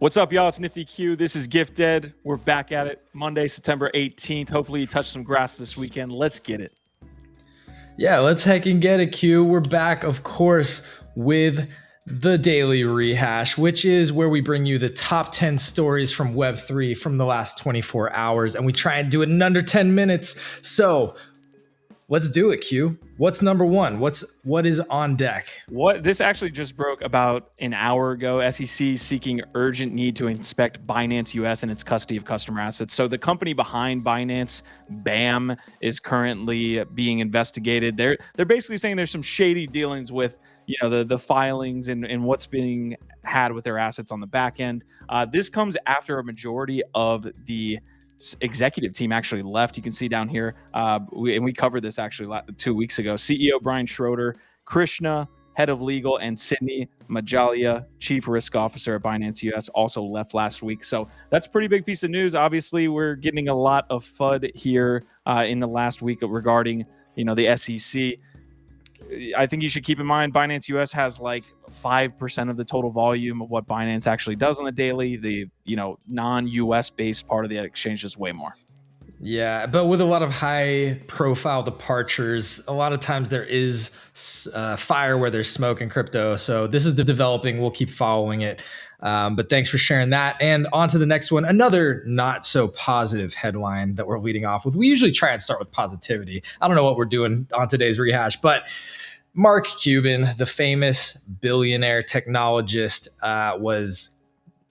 What's up, y'all? It's Nifty Q. This is Gifted. We're back at it Monday, September 18th. Hopefully you touch some grass this weekend. Let's get it. Yeah, let's heckin' get it, Q. We're back, of course, with the Daily Rehash, which is where we bring you the top 10 stories from Web3 from the last 24 hours, and we try and do it in under 10 minutes. So let's do it, Q. What's number one? What is on deck? This actually just broke about an hour ago. SEC seeking urgent need to inspect Binance US and its custody of customer assets. So the company behind Binance, BAM, is currently being investigated. They're basically saying there's some shady dealings with the filings and what's being had with their assets on the back end. This comes after a majority of the executive team actually left. You can see down here, we covered this actually 2 weeks ago. CEO Brian Schroeder, Krishna, head of legal, and Sydney Majalia, chief risk officer at Binance US, also left last week. So that's a pretty big piece of news. Obviously, we're getting a lot of FUD here in the last week regarding the SEC. I think you should keep in mind Binance US has like 5% of the total volume of what Binance actually does on the daily. The non-US based part of the exchange is way more. Yeah, but with a lot of high profile departures, a lot of times there is fire where there's smoke in crypto. So this is developing. We'll keep following it. But thanks for sharing that. And on to the next one, another not so positive headline that we're leading off with. We usually try and start with positivity. I don't know what we're doing on today's rehash, but Mark Cuban, the famous billionaire technologist, was,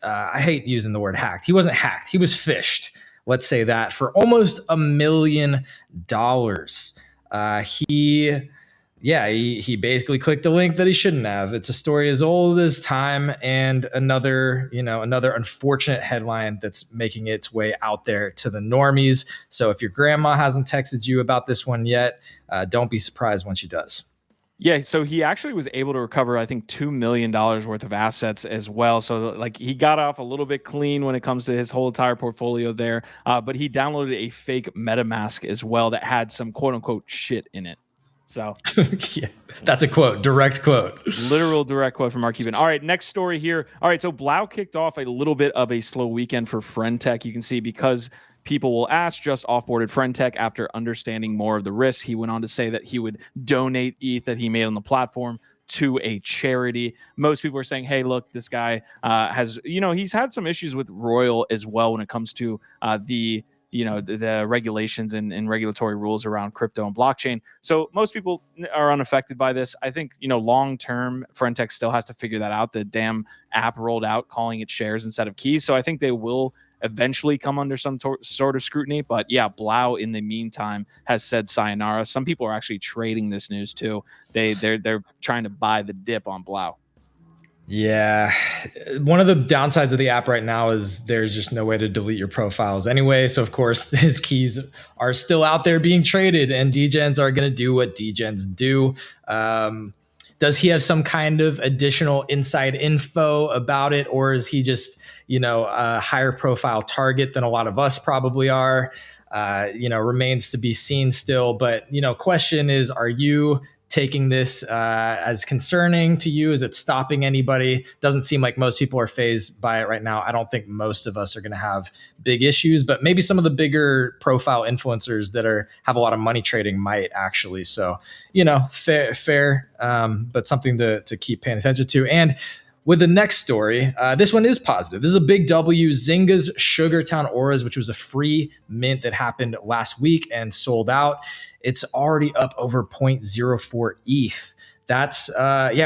I hate using the word hacked. He wasn't hacked. He was phished. Let's say that for almost $1 million. He basically clicked a link that he shouldn't have. It's a story as old as time, and another unfortunate headline that's making its way out there to the normies. So if your grandma hasn't texted you about this one yet, don't be surprised when she does. Yeah, so he actually was able to recover, I think, $2 million worth of assets as well. So he got off a little bit clean when it comes to his whole entire portfolio there. But he downloaded a fake MetaMask as well that had some quote unquote shit in it. So yeah, that's a quote, direct quote. Literal direct quote from Mark Cuban. All right, next story here. All right, so Blau kicked off a little bit of a slow weekend for Friendtech. You can see because people will ask, just offboarded Friendtech after understanding more of the risks. He went on to say that he would donate ETH that he made on the platform to a charity. Most people are saying, hey, look, this guy has, he's had some issues with Royal as well when it comes to the regulations and regulatory rules around crypto and blockchain. So most people are unaffected by this. I think, long term, Friendtech still has to figure that out. The damn app rolled out calling it shares instead of keys. So I think they will eventually come under some sort of scrutiny. But yeah, Blau in the meantime has said sayonara. Some people are actually trading this news too. They're trying to buy the dip on Blau. Yeah. One of the downsides of the app right now is there's just no way to delete your profiles anyway. So of course his keys are still out there being traded, and degens are going to do what degens do. Does he have some kind of additional inside info about it, or is he just, a higher profile target than a lot of us probably are? Remains to be seen still. But, question is, are you taking this as concerning to you? Is it stopping anybody? Doesn't seem like most people are fazed by it right now. I don't think most of us are going to have big issues, but maybe some of the bigger profile influencers that have a lot of money trading might actually. So, fair, but something to keep paying attention to. And with the next story, this one is positive. This is a big W. Zynga's Sugartown Oras, which was a free mint that happened last week and sold out. It's already up over 0.04 ETH. That's,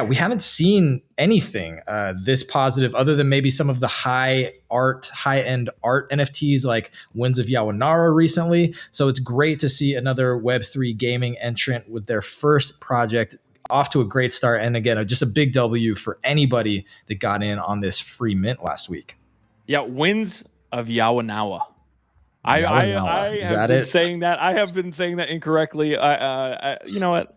we haven't seen anything this positive other than maybe some of the high-end art NFTs like Winds of Yawanara recently. So it's great to see another Web3 gaming entrant with their first project off to a great start. And again, just a big W for anybody that got in on this free mint last week. Yeah, Winds of Yawanawa. I have been saying that. I have been saying that incorrectly. You know what?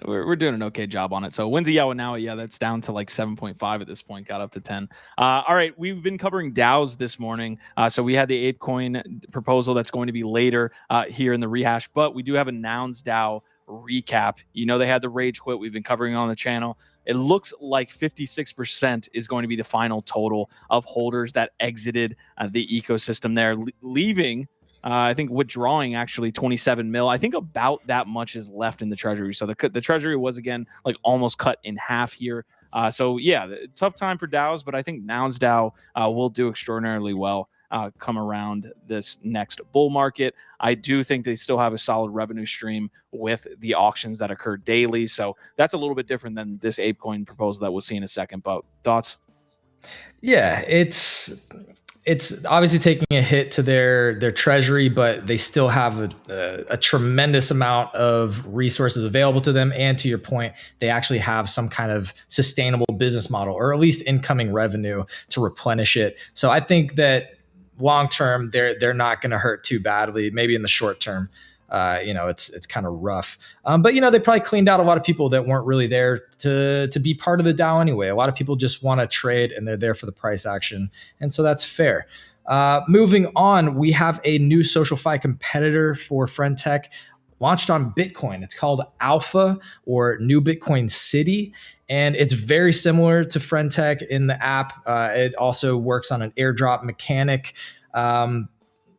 We're doing an okay job on it. So Winds of Yawanawa, yeah, that's down to like 7.5 at this point. Got up to 10. All right, we've been covering DAOs this morning. So we had the ApeCoin proposal that's going to be later here in the rehash, but we do have a NounsDAO recap. They had the rage quit we've been covering on the channel. it looks like 56% is going to be the final total of holders that exited the ecosystem there, leaving I think withdrawing actually 27 mil. I think about that much is left in the treasury. So the treasury was again like almost cut in half here. So yeah, tough time for DAOs, but I think NounsDAO will do extraordinarily well come around this next bull market. I do think they still have a solid revenue stream with the auctions that occur daily. So that's a little bit different than this ApeCoin proposal that we'll see in a second. But thoughts? Yeah, it's obviously taking a hit to their treasury, but they still have a tremendous amount of resources available to them. And to your point, they actually have some kind of sustainable business model, or at least incoming revenue to replenish it. So I think that long term, they're not going to hurt too badly. Maybe in the short term, it's kind of rough. But they probably cleaned out a lot of people that weren't really there to be part of the DAO anyway. A lot of people just want to trade and they're there for the price action. And so that's fair. Moving on, we have a new SocialFi competitor for FriendTech launched on Bitcoin. It's called Alpha, or New Bitcoin City. And it's very similar to FriendTech in the app. It also works on an airdrop mechanic. I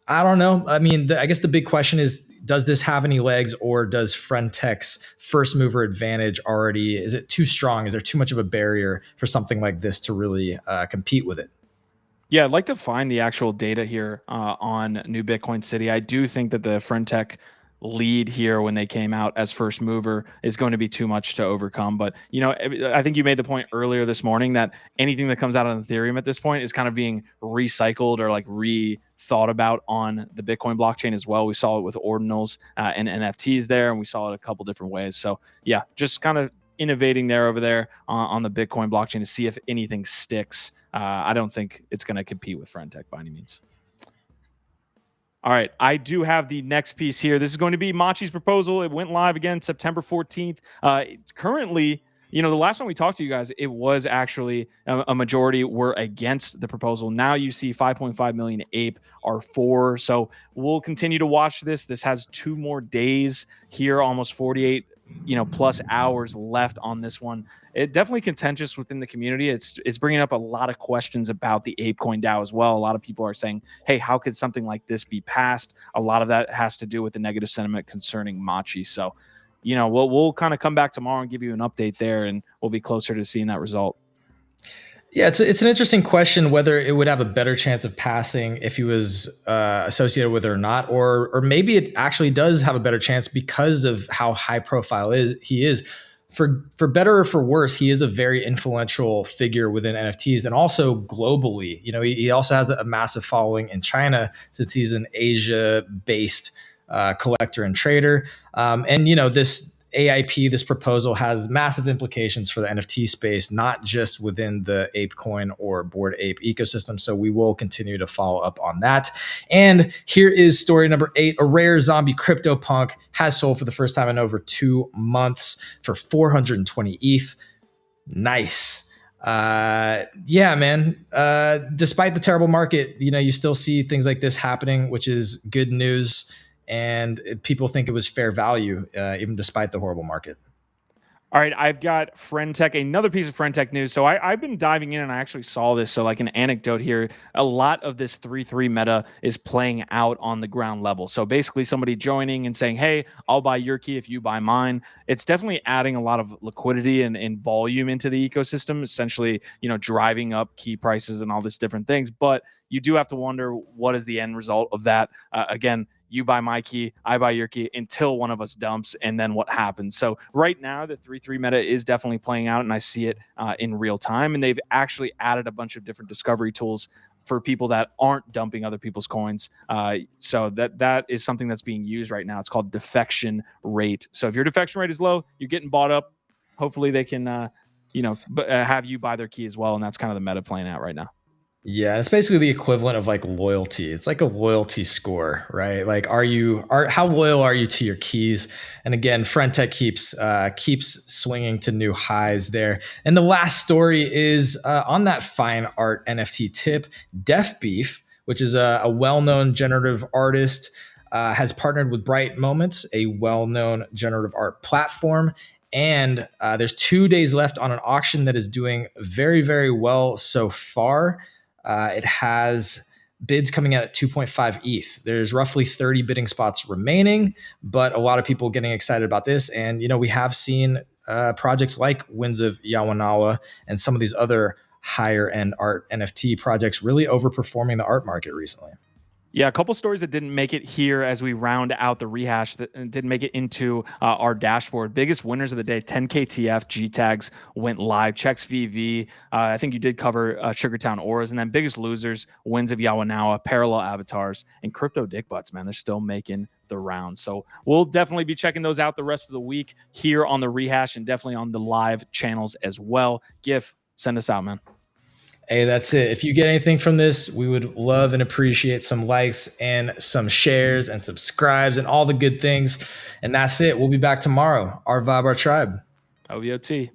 don't know. I mean, I guess the big question is, does this have any legs, or does FriendTech's first mover advantage already, is it too strong? Is there too much of a barrier for something like this to really compete with it? Yeah, I'd like to find the actual data here on New Bitcoin City. I do think that the FriendTech lead here when they came out as first mover is going to be too much to overcome. But, I think you made the point earlier this morning that anything that comes out on Ethereum at this point is kind of being recycled or like rethought about on the Bitcoin blockchain as well. We saw it with ordinals and NFTs there, and we saw it a couple different ways. So yeah, just kind of innovating there over there on the Bitcoin blockchain to see if anything sticks. I don't think it's going to compete with FriendTech by any means. All right, I do have the next piece here. This is going to be Machi's proposal. It went live again September 14th. Currently, the last time we talked to you guys, it was actually a majority were against the proposal. Now you see 5.5 million ape are for. So we'll continue to watch this. This has 2 more days here, almost 48 plus hours left on this one. It definitely contentious within the community. It's bringing up a lot of questions about the ApeCoin DAO as well. A lot of people are saying, hey, how could something like this be passed? A lot of that has to do with the negative sentiment concerning Machi. So, we'll kind of come back tomorrow and give you an update there, and we'll be closer to seeing that result. Yeah, it's an interesting question whether it would have a better chance of passing if he was associated with it or not, or maybe it actually does have a better chance because of how high profile he is. For better or for worse, he is a very influential figure within NFTs and also globally. He also has a massive following in China since he's an Asia-based collector and trader. And this AIP, this proposal has massive implications for the NFT space, not just within the ApeCoin or Bored Ape ecosystem. So we will continue to follow up on that. And here is story number 8. A rare zombie CryptoPunk has sold for the first time in over 2 months for 420 ETH. Nice. Yeah, man. Despite the terrible market, you still see things like this happening, which is good news. And people think it was fair value, even despite the horrible market. All right, I've got FriendTech, another piece of FriendTech news. So I've been diving in and I actually saw this. So like an anecdote here, a lot of this 3-3 meta is playing out on the ground level. So basically somebody joining and saying, hey, I'll buy your key if you buy mine. It's definitely adding a lot of liquidity and volume into the ecosystem, essentially, driving up key prices and all these different things. But you do have to wonder, what is the end result of that? Again, you buy my key, I buy your key until one of us dumps, and then what happens? So right now, the 3-3 meta is definitely playing out, and I see it in real time. And they've actually added a bunch of different discovery tools for people that aren't dumping other people's coins. So that is something that's being used right now. It's called defection rate. So if your defection rate is low, you're getting bought up. Hopefully they can, have you buy their key as well, and that's kind of the meta playing out right now. Yeah, it's basically the equivalent of like loyalty. It's like a loyalty score, right? Like, how loyal are you to your keys? And again, FriendTech keeps swinging to new highs there. And the last story is on that fine art NFT tip. Deafbeef, which is a well-known generative artist, has partnered with Bright Moments, a well-known generative art platform. And there's 2 days left on an auction that is doing very, very well so far. It has bids coming out at 2.5 ETH. There's roughly 30 bidding spots remaining, but a lot of people getting excited about this. And, we have seen projects like Winds of Yawanawa and some of these other higher end art NFT projects really overperforming the art market recently. Yeah, a couple stories that didn't make it here as we round out the rehash that didn't make it into our dashboard. Biggest winners of the day: 10KTF, G tags went live, Checks VV. I think you did cover Sugartown Oras, and then biggest losers: Winds of Yawanawa, Parallel Avatars, and Crypto Dick Butts. Man, they're still making the round. So we'll definitely be checking those out the rest of the week here on the rehash, and definitely on the live channels as well. GIF, send us out, man. Hey, that's it. If you get anything from this, we would love and appreciate some likes and some shares and subscribes and all the good things. And that's it. We'll be back tomorrow. Our vibe, our tribe. OVOT.